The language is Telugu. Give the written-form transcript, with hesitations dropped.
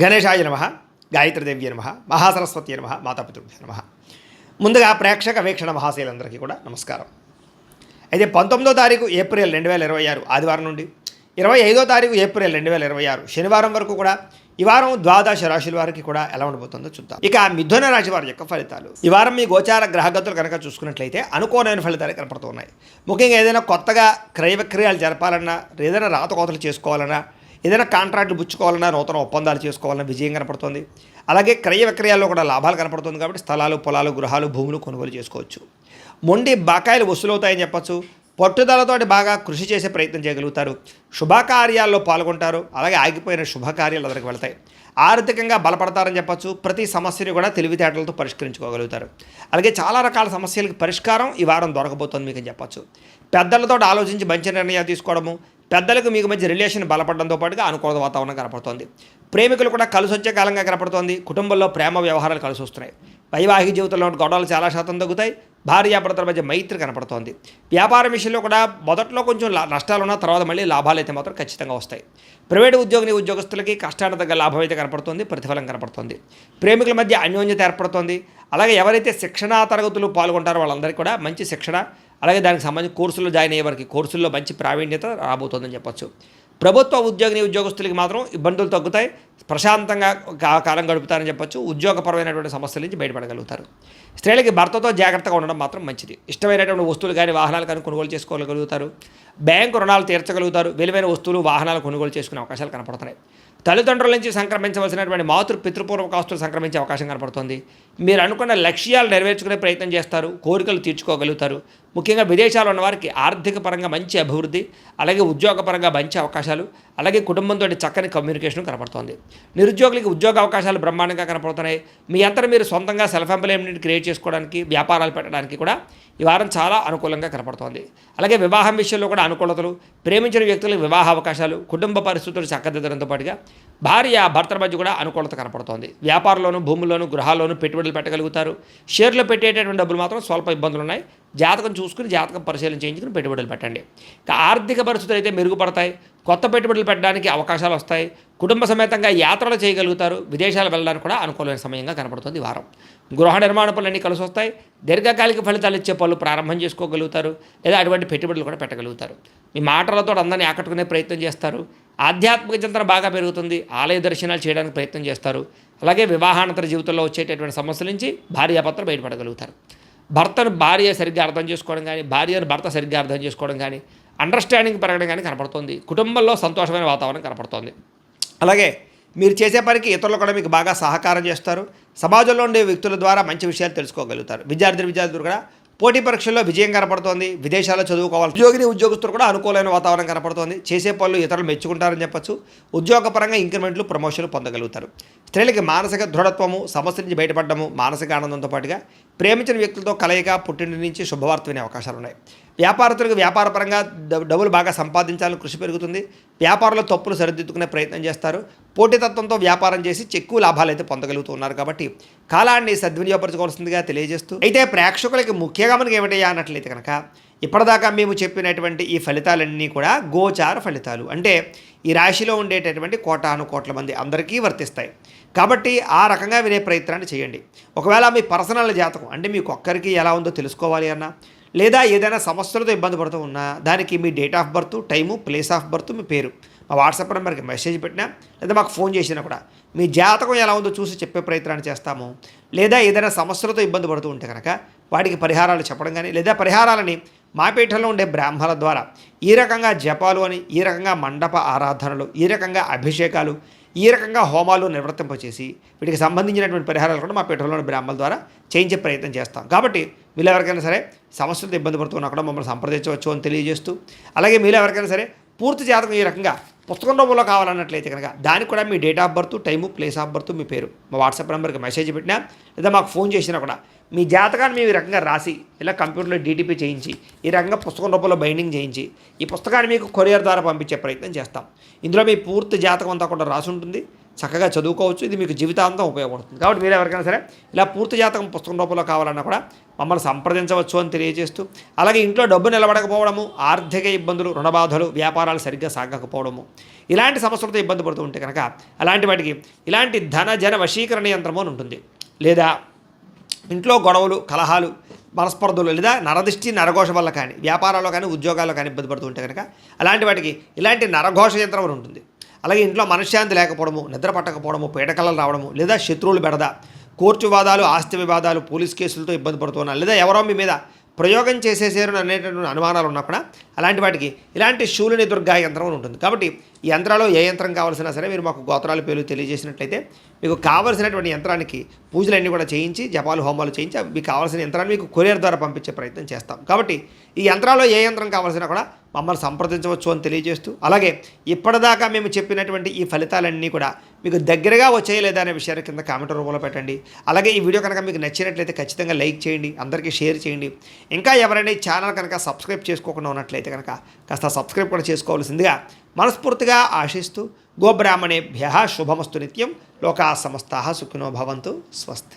గణేశాయ నమ, గాయత్రీదేవ్య నమ, మహాసరస్వతి నమ, మాతాపితృభ్య నమ. ముందుగా ప్రేక్షక వీక్షణ మహాశయులందరికీ కూడా నమస్కారం. అయితే 19వ తారీఖు ఏప్రిల్ 2026 ఆదివారం నుండి 25వ తారీఖు ఏప్రిల్ 2026 శనివారం వరకు కూడా ఈ వారం ద్వాదశ రాశుల వారికి కూడా ఎలా ఉండబోతుందో చూద్దాం. ఇక మిథున రాశి వారి యొక్క ఫలితాలు. ఈ వారం మీ గోచార గ్రహగతులు కనుక చూసుకున్నట్లయితే అనుకోనైన ఫలితాలు కనపడుతున్నాయి. ముఖ్యంగా ఏదైనా కొత్తగా క్రయ విక్రయాలు జరపాలన్నా, ఏదైనా రాతకోతలు చేసుకోవాలన్నా, ఏదైనా కాంట్రాక్ట్లు పుచ్చుకోవాలన్నా, నూతన ఒప్పందాలు చేసుకోవాలన్నా విజయం కనపడుతుంది. అలాగే క్రయ విక్రయాల్లో కూడా లాభాలు కనపడుతుంది. కాబట్టి స్థలాలు, పొలాలు, గృహాలు, భూములు కొనుగోలు చేసుకోవచ్చు. మొండి బకాయిలు వసూలవుతాయని చెప్పచ్చు. పట్టుదలతోటి బాగా కృషి చేసే ప్రయత్నం చేయగలుగుతారు. శుభకార్యాల్లో పాల్గొంటారు. అలాగే ఆగిపోయిన శుభకార్యాలు అందరికి వెళ్తాయి. ఆర్థికంగా బలపడతారని చెప్పచ్చు. ప్రతి సమస్యని కూడా తెలివితేటలతో పరిష్కరించుకోగలుగుతారు. అలాగే చాలా రకాల సమస్యలకు పరిష్కారం ఈ వారం దొరకబోతోంది మీకు అని చెప్పచ్చు. పెద్దలతో ఆలోచించి మంచి నిర్ణయాలు తీసుకోవడము, పెద్దలకు మీకు మధ్య రిలేషన్ బలపడడంతో పాటుగా అనుకూల వాతావరణం కనపడుతోంది. ప్రేమికులు కూడా కలిసి వచ్చే కాలంగా కనపడుతోంది. కుటుంబంలో ప్రేమ వ్యవహారాలు కలిసి వస్తున్నాయి. వైవాహిక జీవితంలో గొడవలు చాలా శాతం తగ్గుతాయి. భార్యాభర్తల మధ్య మైత్రి కనపడుతోంది. వ్యాపారం విషయంలో కూడా మొదట్లో కొంచెం నష్టాలున్న తర్వాత మళ్ళీ లాభాలు అయితే మాత్రం ఖచ్చితంగా వస్తాయి. ప్రైవేటు ఉద్యోగస్తులకి కష్టానికి తగ్గ లాభం అయితే కనపడుతుంది, ప్రతిఫలం కనపడుతుంది. ప్రేమికుల మధ్య అన్యోన్యత ఏర్పడుతోంది. అలాగే ఎవరైతే శిక్షణా తరగతులు పాల్గొంటారో వాళ్ళందరికీ కూడా మంచి శిక్షణ, అలాగే దానికి సంబంధించి కోర్సుల్లో జాయిన్ అయ్యే వారికి కోర్సుల్లో మంచి ప్రావీణ్యత రాబోతోందని చెప్పచ్చు. ప్రభుత్వ ఉద్యోగస్తులకి మాత్రం ఇబ్బందులు తగ్గుతాయి. ప్రశాంతంగా కాలం గడుపుతారని చెప్పచ్చు. ఉద్యోగపరమైనటువంటి సమస్యల నుంచి బయటపడగలుగుతారు. స్త్రీలకి భర్తతో జాగ్రత్తగా ఉండడం మాత్రం మంచిది. ఇష్టమైనటువంటి వస్తువులు కానీ వాహనాలు కానీ కొనుగోలు చేసుకోగలుగుతారు. బ్యాంకు రుణాలు తీర్చగలుగుతారు. విలువైన వస్తువులు వాహనాలు కొనుగోలు చేసుకునే అవకాశాలు కనపడుతున్నాయి. తల్లిదండ్రుల నుంచి సంక్రమించవలసినటువంటి పితృపూర్వక ఆస్తులు సంక్రమించే అవకాశం కనపడుతుంది. మీరు అనుకున్న లక్ష్యాలు నెరవేర్చుకునే ప్రయత్నం చేస్తారు. కోరికలు తీర్చుకోగలుగుతారు. ముఖ్యంగా విదేశాల్లో ఉన్న వారికి ఆర్థిక పరంగా మంచి అభివృద్ధి, అలాగే ఉద్యోగపరంగా మంచి అవకాశాలు, అలాగే కుటుంబంతో చక్కని కమ్యూనికేషన్ కనపడుతుంది. నిరుద్యోగులకి ఉద్యోగ అవకాశాలు బ్రహ్మాండంగా కనపడుతున్నాయి. మీ అంతా మీరు సొంతంగా సెల్ఫ్ ఎంప్లాయ్మెంట్ క్రియేట్ చేసుకోవడానికి, వ్యాపారాలు పెట్టడానికి కూడా ఈ వారం చాలా అనుకూలంగా కనపడుతోంది. అలాగే వివాహం విషయంలో కూడా అనుకూలతలు, ప్రేమించిన వ్యక్తులకు వివాహ అవకాశాలు, కుటుంబ పరిస్థితులు చక్కదిద్దడంతో పాటుగా భార్య భర్తల మధ్య కూడా అనుకూలత కనపడుతోంది. వ్యాపారంలోను, భూముల్లోను, గృహాల్లోనూ పెట్టుబడులు పెట్టగలుగుతారు. షేర్లు పెట్టేటటువంటి డబ్బులు మాత్రం స్వల్ప ఇబ్బందులు ఉన్నాయి. జాతకం చూసుకుని జాతకం పరిశీలన చేయించుకుని పెట్టుబడులు పెట్టండి. ఆర్థిక పరిస్థితులు అయితే మెరుగుపడతాయి. కొత్త పెట్టుబడులు పెట్టడానికి అవకాశాలు వస్తాయి. కుటుంబ సమేతంగా యాత్రలు చేయగలుగుతారు. విదేశాలు వెళ్ళడానికి కూడా అనుకూలమైన సమయంగా కనపడుతుంది ఈ వారం. గృహ నిర్మాణ పనులన్నీ కలిసి వస్తాయి. దీర్ఘకాలిక ఫలితాలు ఇచ్చే పనులు ప్రారంభం చేసుకోగలుగుతారు. లేదా అటువంటి పెట్టుబడులు కూడా పెట్టగలుగుతారు. మీ మాటలతో అందరినీ ఆకట్టుకునే ప్రయత్నం చేస్తారు. ఆధ్యాత్మిక చింతన బాగా పెరుగుతుంది. ఆలయ దర్శనాలు చేయడానికి ప్రయత్నం చేస్తారు. అలాగే వివాహానంతర జీవితంలో వచ్చేటటువంటి సమస్యల నుంచి భార్యాభర్తలు బయటపడగలుగుతారు. భర్తను భార్య సరిగ్గా అర్థం చేసుకోవడం కానీ, భార్యను భర్త సరిగ్గా అర్థం చేసుకోవడం కానీ, అండర్స్టాండింగ్ పెరగడం కానీ కనపడుతుంది. కుటుంబంలో సంతోషమైన వాతావరణం కనపడుతుంది. అలాగే మీరు చేసే పనికి ఇతరులు కూడా మీకు బాగా సహకారం చేస్తారు. సమాజంలో ఉండే వ్యక్తుల ద్వారా మంచి విషయాలు తెలుసుకోగలుగుతారు. విద్యార్థులు కూడా పోటీ పరీక్షల్లో విజయం కనపడుతోంది. విదేశాల్లో చదువుకోవాలి. ఉద్యోగస్తులు కూడా అనుకూలమైన వాతావరణం కనపడుతోంది. చేసే పనులు ఇతరులు మెచ్చుకుంటారని చెప్పచ్చు. ఉద్యోగపరంగా ఇంక్రిమెంట్లు, ప్రమోషన్లు పొందగలుగుతారు. స్త్రీలకి మానసిక దృఢత్వము, సమస్య నుంచి బయటపడము, మానసిక ఆనందంతో పాటుగా ప్రేమించిన వ్యక్తులతో కలయిక, పుట్టింటి నుంచి శుభవార్త వినే అవకాశాలు ఉన్నాయి. వ్యాపారస్తులకు వ్యాపారపరంగా డబ్బులు బాగా సంపాదించాలని కృషి పెరుగుతుంది. వ్యాపారంలో తప్పులు సరిదిద్దుకునే ప్రయత్నం చేస్తారు. పోటీతత్వంతో వ్యాపారం చేసి ఎక్కువ లాభాలు అయితే పొందగలుగుతున్నారు. కాబట్టి కాలాన్ని సద్వినియోగపరచుకోవాల్సిందిగా తెలియజేస్తూ, అయితే ప్రేక్షకులకి ముఖ్యంగా మనకి ఏమిటయ్యా అన్నట్లయితే కనుక ఇప్పటిదాకా మేము చెప్పినటువంటి ఈ ఫలితాలన్నీ కూడా గోచార ఫలితాలు. అంటే ఈ రాశిలో ఉండేటటువంటి కోటాను కోట్ల మంది అందరికీ వర్తిస్తాయి. కాబట్టి ఆ రకంగా వినే ప్రయత్నాన్ని చేయండి. ఒకవేళ మీ పర్సనల్ జాతకం అంటే మీకు ఒక్కరికి ఎలా ఉందో తెలుసుకోవాలి అన్నా, లేదా ఏదైనా సమస్యలతో ఇబ్బంది పడుతూ ఉన్నా, దానికి మీ date of birth, time, place of birth, మీ పేరు మా వాట్సాప్ నెంబర్కి మెసేజ్ పెట్టినా, లేదా మాకు ఫోన్ చేసినా కూడా మీ జాతకం ఎలా ఉందో చూసి చెప్పే ప్రయత్నాన్ని చేస్తాము. లేదా ఏదైనా సమస్యలతో ఇబ్బంది పడుతూ ఉంటే కనుక వాటికి పరిహారాలు చెప్పడం కానీ, లేదా పరిహారాలని మా పీఠంలో ఉండే బ్రాహ్మణుల ద్వారా ఈ రకంగా జపాలు అని, ఈ రకంగా మండప ఆరాధనలు, ఈ రకంగా అభిషేకాలు, ఈ రకంగా హోమాలు నిర్వర్తింపచేసి వీటికి సంబంధించినటువంటి పరిహారాలు కూడా మా పీఠంలోని బ్రాహ్మణుల ద్వారా చేయించే ప్రయత్నం చేస్తాం. కాబట్టి మీరు ఎవరికైనా సరే సమస్యలతో ఇబ్బంది పడుతున్నా కూడా మమ్మల్ని సంప్రదించవచ్చు అని తెలియజేస్తూ, అలాగే మీరు ఎవరికైనా సరే పూర్తి జాతకం ఈ రకంగా పుస్తకం రూపంలో కావాలన్నట్లయితే కనుక దానికి కూడా మీ date of birth, time, place of birth, మీ పేరు మా వాట్సాప్ నెంబర్కి మెసేజ్ పెట్టినా, లేదా మాకు ఫోన్ చేసినా కూడా మీ జాతకాన్ని మేము ఈ రకంగా రాసి ఇలా కంప్యూటర్లో డీటీపీ చేయించి ఈ రకంగా పుస్తకం రూపంలో బైండింగ్ చేయించి ఈ పుస్తకాన్ని మీకు కొరియర్ ద్వారా పంపించే ప్రయత్నం చేస్తాం. ఇందులో మీ పూర్తి జాతకం అంతా కూడా రాసి ఉంటుంది. చక్కగా చదువుకోవచ్చు. ఇది మీకు జీవితాంతం ఉపయోగపడుతుంది. కాబట్టి మీరు ఎవరికైనా సరే ఇలా పూర్తి జాతకం పుస్తకం రూపంలో కావాలన్నా కూడా మమ్మల్ని సంప్రదించవచ్చు అని తెలియజేస్తూ, అలాగే ఇంట్లో డబ్బు నిలబడకపోవడము, ఆర్థిక ఇబ్బందులు, రుణబాధలు, వ్యాపారాలు సరిగ్గా సాగకపోవడము, ఇలాంటి సమస్యలతో ఇబ్బంది పడుతూ ఉంటే కనుక అలాంటి వాటికి ఇలాంటి ధన జన వశీకరణ యంత్రము అని ఉంటుంది. లేదా ఇంట్లో గొడవలు, కలహాలు, మనస్పర్ధలు, లేదా నరదిష్టి నరఘోష వల్ల కానీ వ్యాపారాల్లో కానీ ఉద్యోగాల్లో కానీ ఇబ్బంది పడుతూ ఉంటే కనుక అలాంటి వాటికి ఇలాంటి నరఘోష యంత్రం అని ఉంటుంది. అలాగే ఇంట్లో మనశ్శాంతి లేకపోవడము, నిద్ర పట్టకపోవడము, పీడకలలు రావడము, లేదా శత్రువులు బెడద, కోర్టు వివాదాలు, ఆస్తి వివాదాలు, పోలీస్ కేసులతో ఇబ్బంది పడుతున్నారు, లేదా ఎవరో మీ మీద ప్రయోగం చేసేసారు అనేటువంటి అనుమానాలు ఉన్నా కూడా అలాంటి వాటికి ఇలాంటి శూలిని దుర్గా యంత్రం అని ఉంటుంది. కాబట్టి ఈ యంత్రాల్లో ఏ యంత్రం కావాల్సినా సరే మీరు మాకు గోత్రాల పేర్లు తెలియజేసినట్లయితే మీకు కావాల్సినటువంటి యంత్రానికి పూజలన్నీ కూడా చేయించి, జపాలు, హోమాలు చేయించి మీకు కావాల్సిన యంత్రాన్ని మీకు కొరియర్ ద్వారా పంపించే ప్రయత్నం చేస్తాం. కాబట్టి ఈ యంత్రాల్లో ఏ యంత్రం కావాల్సినా కూడా మమ్మల్ని సంప్రదించవచ్చు అని తెలియజేస్తూ, అలాగే ఇప్పటిదాకా మేము చెప్పినటువంటి ఈ ఫలితాలన్నీ కూడా మీకు దగ్గరగా వచ్చాయి లేదా అనే విషయాన్ని కింద కామెంట్ రూపంలో పెట్టండి. అలాగే ఈ వీడియో కనుక మీకు నచ్చినట్లయితే ఖచ్చితంగా లైక్ చేయండి, అందరికీ షేర్ చేయండి. ఇంకా ఎవరైనా ఈ ఛానల్ కనుక సబ్స్క్రైబ్ చేసుకోకుండా ఉన్నట్లయితే కనుక కాస్త సబ్స్క్రైబ్ కూడా చేసుకోవాల్సిందిగా మనస్ఫూర్తిగా ఆశిస్తూ, గోబ్రాహ్మణేభ్యః శుభమస్తు నిత్యం, లోకా సమస్తాః సుఖినో భవంతు, స్వస్తి.